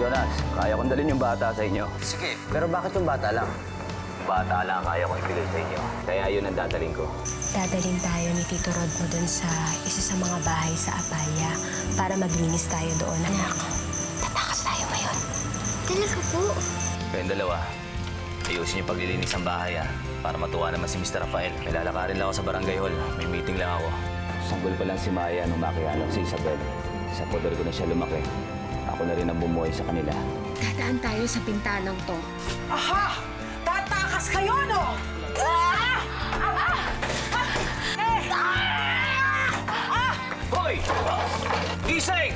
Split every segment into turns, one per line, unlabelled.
Jonas, kaya kong dalhin yung bata sa inyo.
Sige, pero bakit yung bata lang?
Bata lang kaya kong ibigay sa inyo. Kaya yun ang dadaling ko.
Dadalhin tayo ni Tito Rod mo dun sa isa sa mga bahay sa Apaya para maglinis tayo doon. Anak, tatakas tayo ngayon.
Talaga po?
Kayong dalawa, ayusin yung paglilinis ng bahay para matuwa naman si Mr. Rafael. May lalakarin lang ako sa barangay hall. May meeting lang ako. Sanggol pa lang si Maya nung makihanap si Isabel. Sa poder ko na siya lumaki. Ako na rin ang bumuhay sa kanila.
Dadaan tayo sa pintanang to.
Aha! Tatakas kayo, no?
Hoy! Gising!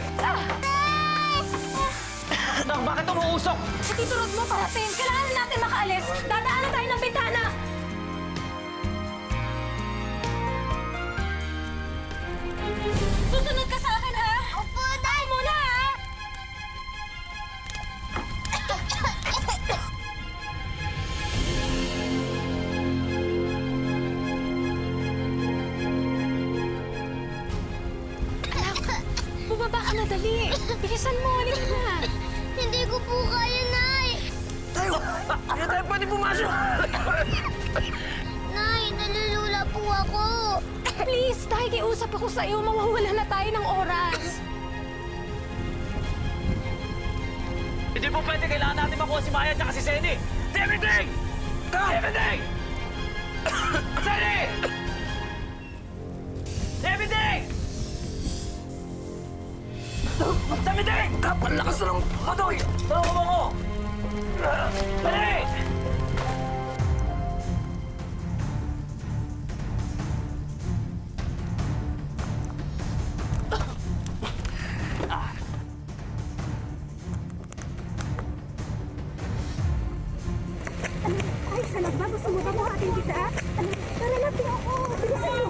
Nang, bakit umuusok?
Si Tito Rod mo parating. Kailangan natin makaalis. Dadaanan tayo ng pintana. Susunod ka sa akin, ha?
Opo, Day!
Muna, ha? Bumaba ka na, dali. Bilisan mo, halika na.
Hindi ko po kaya, Nay!
Hindi tayo pwede pumasok!
Nay, nalulula po ako!
Please, nakikiusap ako sa iyo. Mawawala na tayo ng oras.
Hindi po pwede. Kailangan natin makuha si Maya at si Senny. Everything! Everything! Senny! Everything! Everything! Kapal lakas na ng padoy! Tawa mo ko! Dali!
Ay, salag ba? Gusto mo ba buhatin kita? Tara na, ako. Bilisan mo.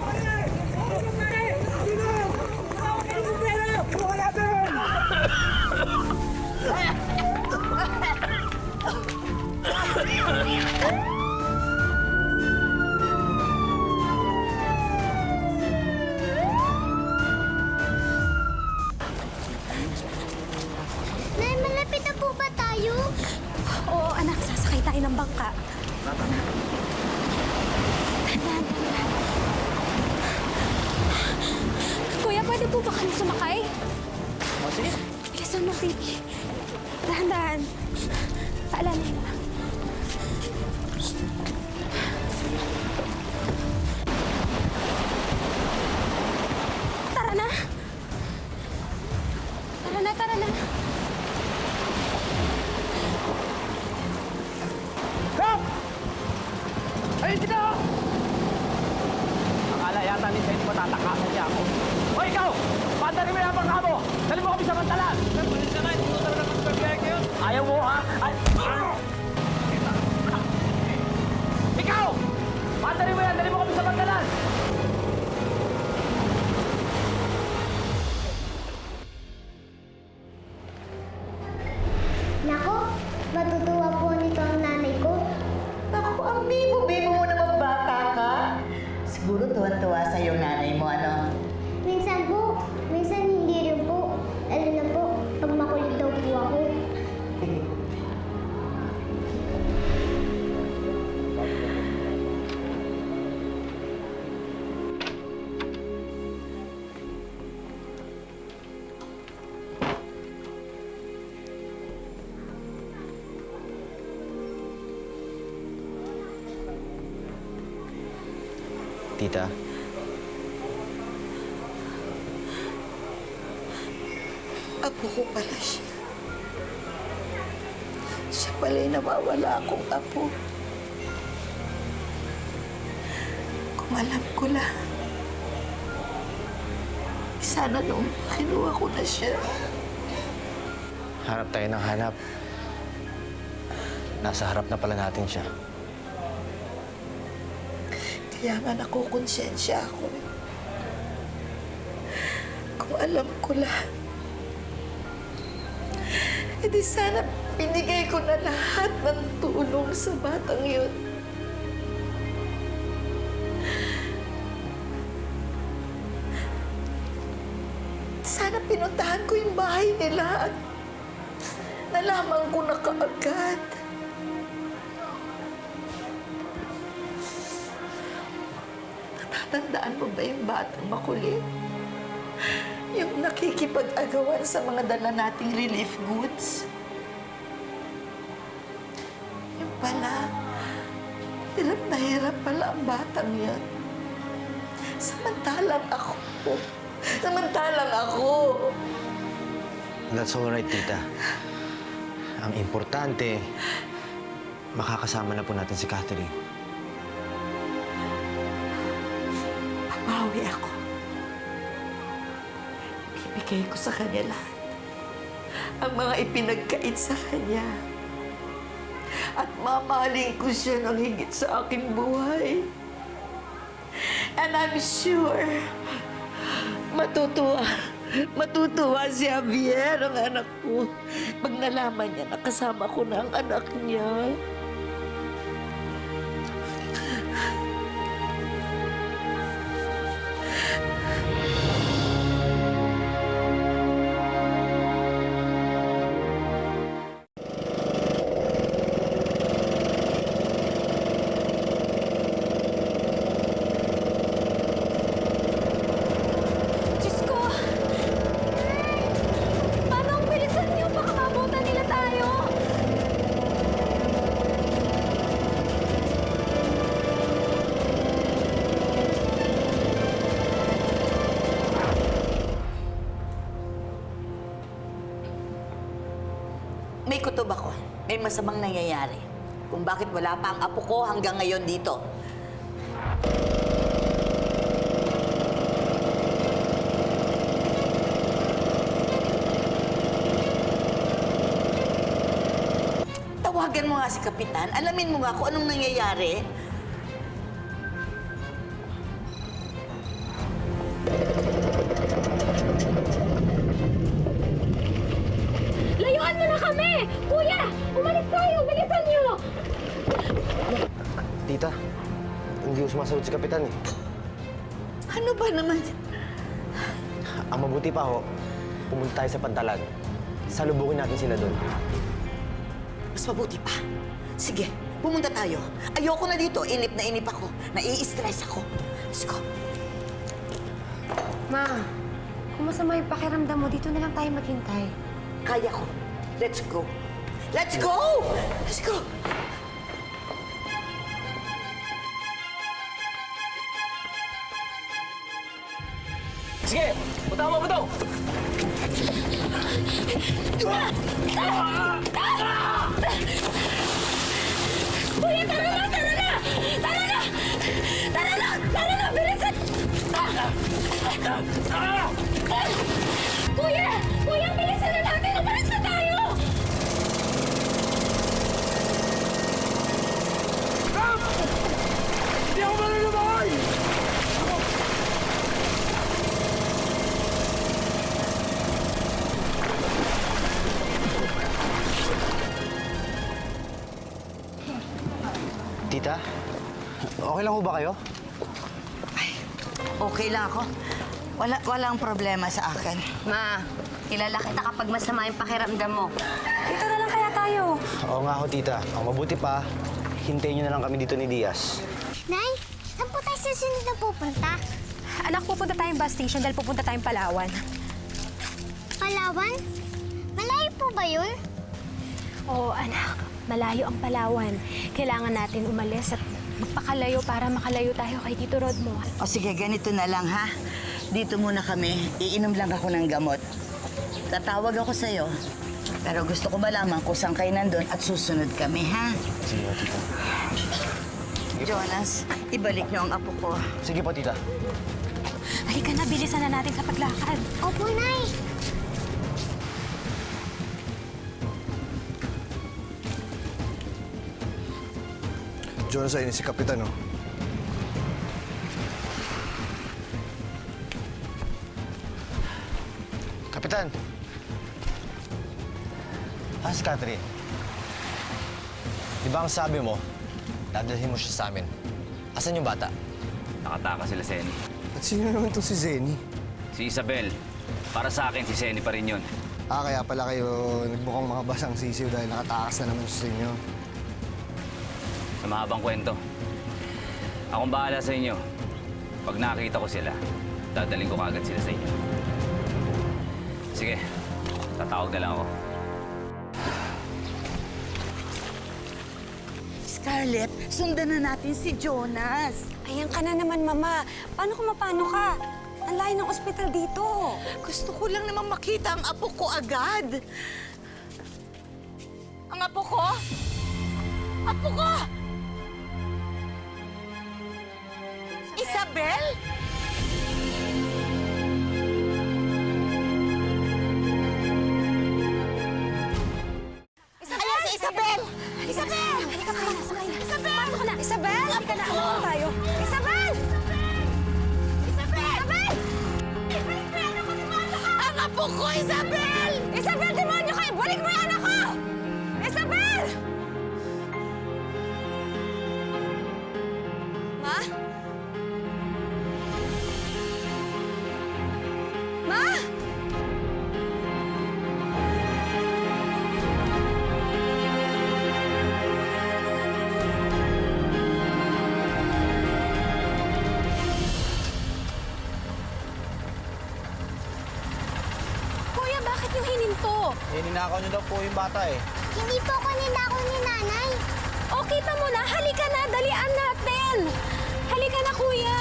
Nay, malapit na po ba tayo?
Oo, anak. Sasakay tayo ng bangka. Dahan, dahan. Kuya, pwede po ba kami sumakay?
Sige.
Bilisan mo, baby. Dahan-dahan. Paalanin na. Tara na. Tara na, tara na.
Stop! Ayun sila! Akala yata ni Senny matatakasan niya ako. Hoy, ikaw! Paandarin mo yung bangka mo! Dali mo kami sa mantalan! Ayaw mo, ha? Ikaw! Paandarin mo yan! Dali mo kami sa mantalan!
Nako, matutuwa po nito ang nanay ko.
Ako, ang bibo-bibo mo naman bata ka. Siguro tuwan-tuwa sa iyong nanay mo, ano?
Minsan po, minsan hindi rin po. Lalo na po, pag makulit daw po ako.
Tita,
Apo ko pala siya. Siya pala'y nawawala akong apo. Kung alam ko lang, sana noong kinuha ko na siya.
hanap tayo ng hanap. Nasa harap na pala natin siya.
Kaya nga nakukonsensya ako. Kung alam ko lang, edi sana binigay ko na lahat ng tulong sa batang yun. Sana pinuntahan ko yung bahay nila at nalaman ko na kaagad. Natatandaan mo ba yung batang makulit? Yung nakikipag-agawan sa mga dala nating relief goods? Yung pala, hirap na hirap pala ang batang yan. Samantalang ako.
That's all right, tita. Ang importante, makakasama na po natin si Catherine.
Babawi ako. Ibigay ko sa kanya lahat. Ang mga ipinagkait sa kanya. At mamahalin ko siya ng higit sa aking buhay. And I'm sure, matutuwa si Javier, ang anak ko, pag nalaman niya na kasama ko na ang anak niya.
Diyos ko! Paano ang bilisan niyo? Baka mabutan nila tayo!
May kutob ako. May masamang nangyayari. Kung bakit wala pa ang apo ko hanggang ngayon dito. Tawagan mo nga si Kapitan. Alamin mo nga kung anong nangyayari.
Layuan mo na kami! Kuya! Umalis tayo! Bilisan niyo!
Tita, hindi ko sumasagot si Kapitan eh.
Ano ba naman?
Ang mabuti pa ho, pumunta tayo sa Pantalan. Salubungin natin sila doon.
Mas mabuti pa. Sige, pumunta tayo. Ayoko na dito. Inip na inip ako. Nai-stress ako. Let's go.
Ma, kung masama yung pakiramdam mo, dito na lang tayo maghintay.
Kaya ko. Let's go. Let's go! Let's go!
Sige! Butaw mo, butaw!
Kuya, tara na! Tara na! Tara na! Tara na! Tara na! Bilisan! Kuya! Kuya, bilisan na natin! Umalis na tayo!
Hindi ako malulumakay!
Tita, okay lang ho ba kayo?
Okay lang ako. Walang problema sa akin.
Ma, kilala kita kapag masama yung pakiramdam mo. Dito na lang kaya tayo.
Oo nga ho, tita. Ang mabuti pa, hintayin niyo na lang kami dito ni Diaz.
Nay, saan po tayo sa sunod na pupunta?
Anak, pupunta tayong bus station dahil pupunta tayong Palawan.
Palawan? Malayo po ba yun?
Oo, anak. Malayo ang Palawan. Kailangan natin umalis at magpakalayo para makalayo tayo kay Tito Rod mo.
O sige, ganito na lang ha. Dito muna kami. Iinom lang ako ng gamot. Tatawag ako sa'yo. Pero gusto ko malaman kung saan kayo nandun at susunod kami, ha?
Sige po, tita.
Jonas, ibalik niyo ang apo ko.
Sige po, tita.
Halika na, bilisan na natin sa paglakad.
Opo, Nay.
Jonas, ayun si Kapitan, oh.
Kapitan! Si Catherine. Di ba ang sabi mo, dadalhin mo siya sa amin? Asan yung bata?
Nakataka sila, Senny.
At sino naman itong si Zenny?
Si Isabel. Para sa akin, si Senny pa rin yun.
Kaya pala kayo nagbukang mga basang sisiw dahil nakatakas na naman sa inyo.
Sa mahabang kwento. Akong bahala sa inyo. Pag nakita ko sila, dadaling ko kagad sila sa inyo. Sige, tatawag na lang ako.
Scarlett, sundan na natin si Jonas.
Ayan ka na naman, Mama. Paano kung mapano ka? Ang layo ng ospital dito.
Gusto ko lang namang makita ang apo ko agad. Ang apo ko? Apo ko! Isabel? Ayan si Isabel! Isabel!
Halika ka na, sakay na.
Isabel!
Paano ka na? Isabel! Halika na, ano tayo? Isabel!
Isabel! Ang apo ko, Isabel!
Isabel, demonyo ka! Balik mo yung anak ko! Isabel! Ma? Ma? Kuya, bakit yung hininto?
Ninakaw niyo daw po yung bata eh.
Hindi po ko ninakaw ni nanay.
O, kita mo na. Halika na. Dalian natin. Halika na, kuya.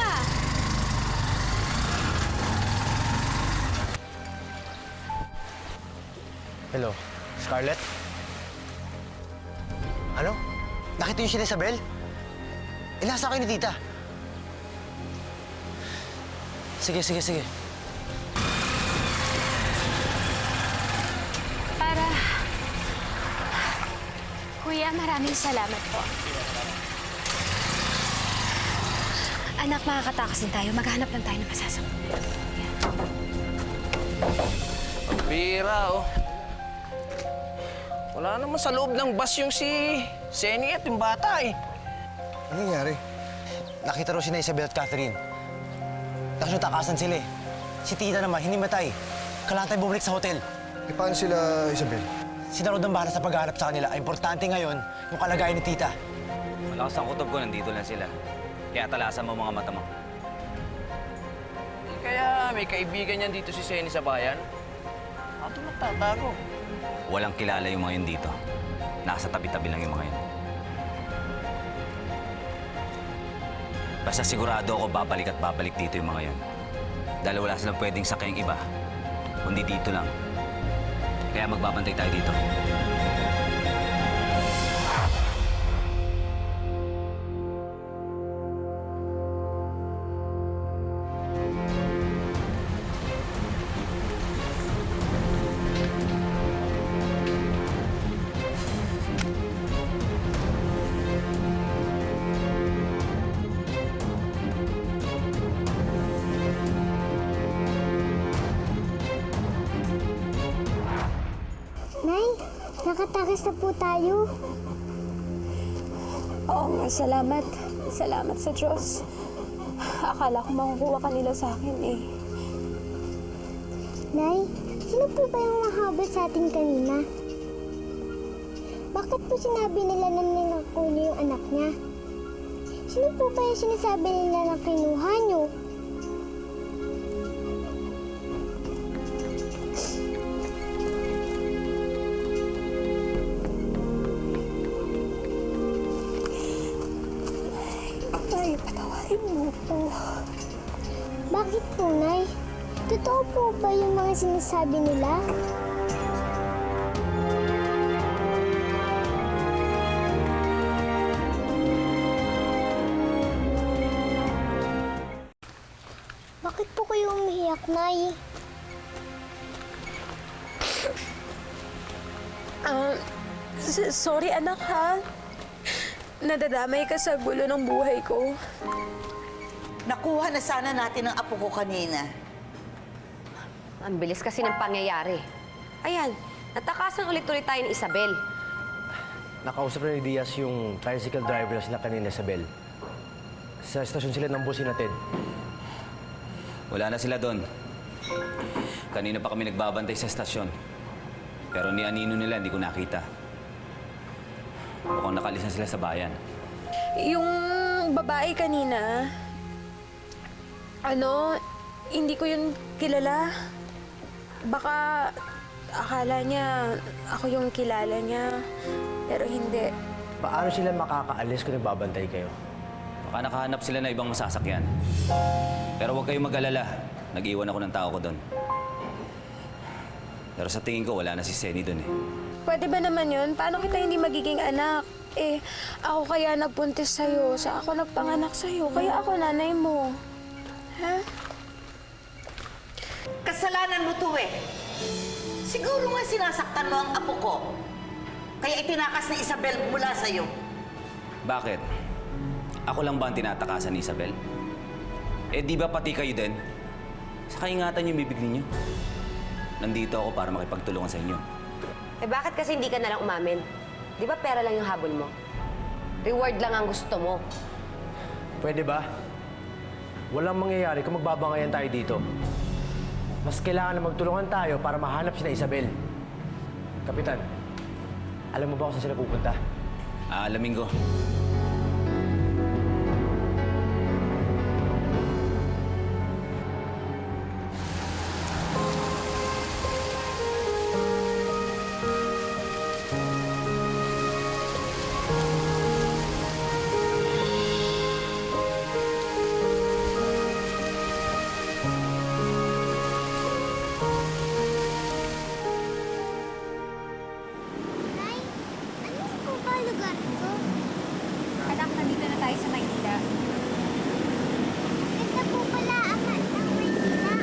Hello, Scarlett? Ano? Nakita niyo si Isabel? Ilasa kayo ni tita. Sige.
Kuya, maraming salamat po. Anak, makakatakas din tayo. Maghahanap lang tayo ng masasakit.
Ang bira, oh. Wala naman sa loob ng bus yung si Senny at yung bata, eh.
Ano nangyari?
Nakita raw si na Isabel at Catherine. Tapos natakasan sila eh. Si tita naman, hindi matay. Kailangan tayo bumalik sa hotel.
Eh, paano sila, Isabel?
Si Narod ang bahala sa paghahanap sa kanila. Ang importante ngayon, yung kalagayan ni tita.
Malakas ang kutob ko, nandito lang sila. Kaya talasan mo mga mata mo.
Kaya may kaibigan niyan dito si Senny sa bayan. Ato nagtatago.
Walang kilala yung mga yun dito. Nasa tabi-tabi lang yung mga yun. Basta sigurado ako babalik at babalik dito yung mga yun. Dahil wala silang pwedeng sakyang iba, kundi dito lang. Kaya magbabantay tayo dito.
Nay, nakatakas na po tayo.
Oo nga, salamat. Salamat sa Diyos. Akala ko makukuha ka nila sa akin eh.
Nay, sino po ba yung mahabol sa atin kanina? Bakit po sinabi nila na ninakaw niyo yung anak niya? Sino po ba yung sinasabi nila na kinuha niyo?
Ay, patawarin mo po.
Bakit po, Nay? Totoo po ba yung mga sinasabi nila? Bakit po kayo umiiyak, Nay?
Sorry anak ha. Nadadamay ka sa gulo ng buhay ko.
Nakuha na sana natin ang apo ko kanina.
Ang bilis kasi ng pangyayari. Ayan, natakasan ulit-ulit tayo ni Isabel.
Nakausap na ni Diaz yung tricycle driver na sila kanina, Isabel. Sa estasyon sila ng busin natin.
Wala na sila doon. Kanina pa kami nagbabantay sa estasyon. Pero ni Anino nila, hindi ko nakita. Mukhang nakalis na sila sa bayan.
Yung babae kanina, hindi ko yun kilala. Baka akala niya ako yung kilala niya, pero hindi.
Paano sila makakaalis kung nagbabantay kayo?
Baka nakahanap sila na ibang masasakyan. Pero huwag kayong mag-alala. Nag-iwan ako ng tao ko doon. Pero sa tingin ko, wala na si Seni doon eh.
Pwede ba naman yun? Paano kita hindi magiging anak? Ako kaya nagpuntis sa'yo. Ako nagpanganak sa'yo. Kaya ako nanay mo. Ha?
Kasalanan mo to eh. Siguro nga sinasaktan mo ang apo ko. Kaya itinakas ni Isabel mula sa'yo.
Bakit? Ako lang ba ang tinatakasan ni Isabel? Di ba pati kayo din? Saka ingatan niyo yung bibig ninyo. Nandito ako para makipagtulungan sa inyo.
Bakit kasi hindi ka nalang umamin? Di ba pera lang yung habol mo? Reward lang ang gusto mo.
Pwede ba? Walang mangyayari kung magbabangayan tayo dito. Mas kailangan na magtulungan tayo para mahanap si Isabel. Kapitan, alam mo ba kung saan sila pupunta?
Alamin ko.
Nay, ano po ba lugar to?
Anak, nandito na tayo sa Maynila.
Ganda po pala ang Maynila.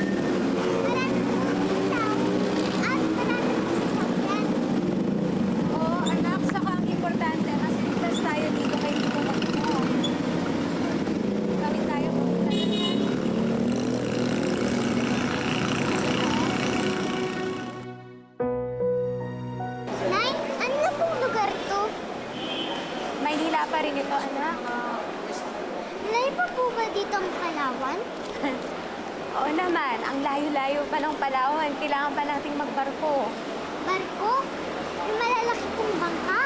Marami po tao at marami po sasakyan.
Oo, anak, saka ang importante, mas ligtas tayo dito kay Tito mo. Kami tayo pupunta na yan.
Nay, ano na pong lugar to?
Maynila pa rin ito, anak.
Layo pa po ba dito ang Palawan?
Oo naman, ang layo-layo pa ng Palawan. Kailangan pa nating magbarko.
Barko? Yung malalaki pong bangka?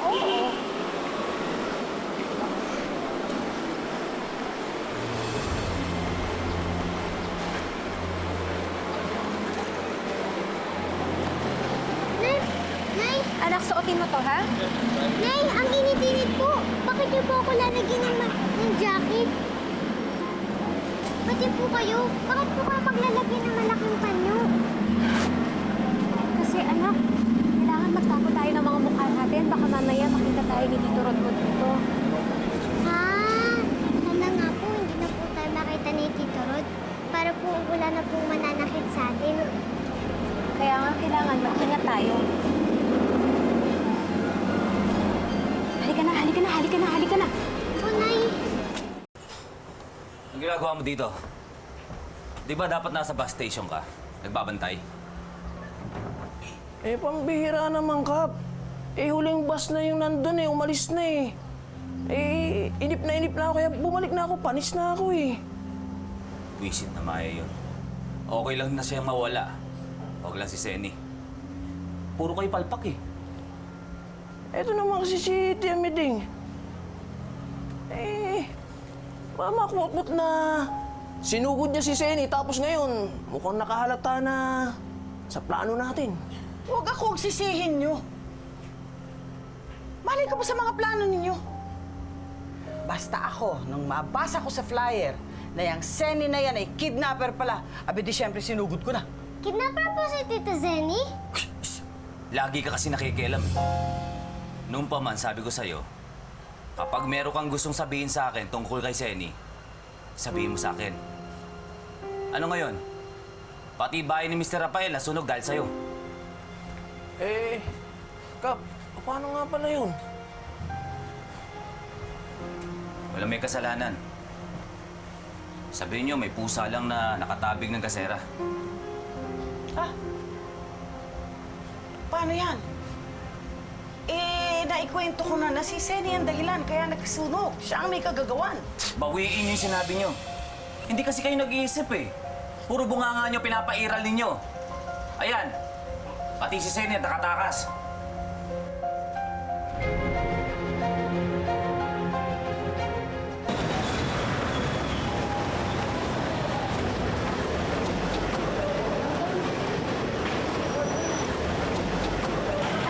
Oo.
Nay, Nay,
Anak, suotin mo to, ha?
Nay, ang init-init po. Bakit niyo po ako lalagyan ng jacket? Pati po kayo, bakit po kayo maglalagyan ng malaking panyo?
Kasi anak, kailangan magtago tayo ng mga mukha natin. Baka mamaya makita tayo ni Tito Rod mo dito.
Sana nga po, hindi na po tayo makita ni Tito Rod. Para po wala na pong mananakit sa atin.
Kaya nga kailangan mag-ingat tayo. Halika na, halika na, halika na, halika na.
O, Nay,
Ang ginagawa mo dito? Di ba dapat nasa bus station ka? Nagbabantay?
Pambihira naman, Kap. Huling bus na yung nandun umalis na inip na ako, kaya bumalik na ako, panis na ako
Wisit na Maya yun. Okay lang na siyang mawala. Huwag lang si Seni. Puro kayo palpak eh.
Eto naman kasi si Tia Miding. Mamakmot na sinugod niya si Seni, tapos ngayon, mukhang nakahalata na sa plano natin.
Huwag akong sisihin nyo. Malay ka ba sa mga plano ninyo? Basta ako, nung mabasa ko sa flyer na yung Seni na yan ay kidnapper pala, abi di syempre sinugod ko na.
kidnapper po si Tita Zenny?
Lagi ka kasi nakikialam eh. Noon pa man, sabi ko sa'yo, kapag meron kang gustong sabihin sa akin tungkol kay Seni, sabihin mo sa akin. Ano ngayon? Pati bahay ni Mr. Rafael nasunog dahil sa'yo.
Kap, paano nga pala yun?
Walang may kasalanan. Sabihin nyo, may pusa lang na nakatabig ng gasera.
Paano yan? Naikwento ko na si Seni ang dahilan kaya nagsunog. Siya ang may kagagawan.
Bawiin yung sinabi nyo. Hindi kasi kayo nag-iisip eh. Puro bunganga nyo, pinapairal ninyo. Ayan, Pati si Senny nakatakas.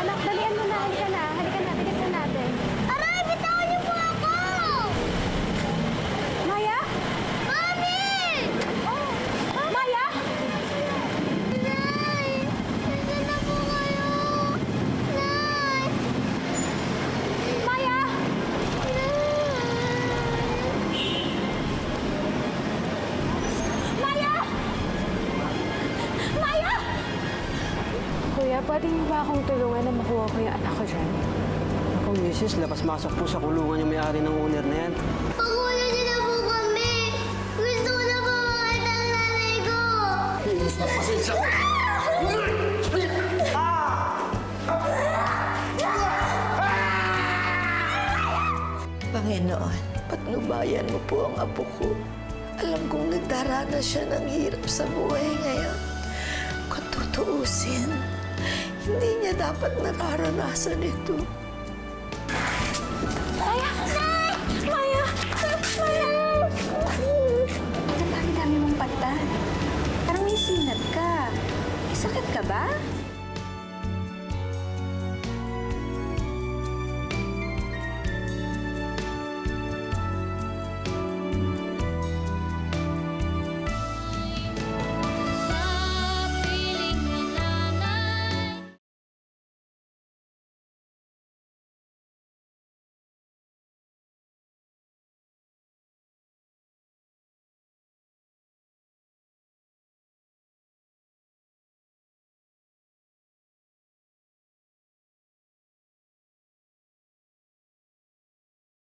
Anak, dalian mo na. Halika na. Halika na. Tigasan natin.
Aray, bitawan niyo po ako!
Maya?
Mami!
Oh, Maya?
Nay! Nasaan na po kayo? Nay!
Maya? Maya? Maya? Kuya, pwede niyo ba akong tulungan na makuha ko yung anak ko dyan?
Ako, misis, labas-masok po sa kulungan yung may-ari ng owner na yan.
Pakuha niyo na po kami! Gusto ko na po makita ang nanay ko!
Panginoon, patnubayan mo po ang apo ko. Alam kong nagdaranas siya ng hirap sa buhay ngayon. Kung tutuusin, hindi niya dapat nararanasan ito.
Maya! Maya! Maya! Ang dami-dami mong patan. Parang may sinat ka. May sakit ka ba?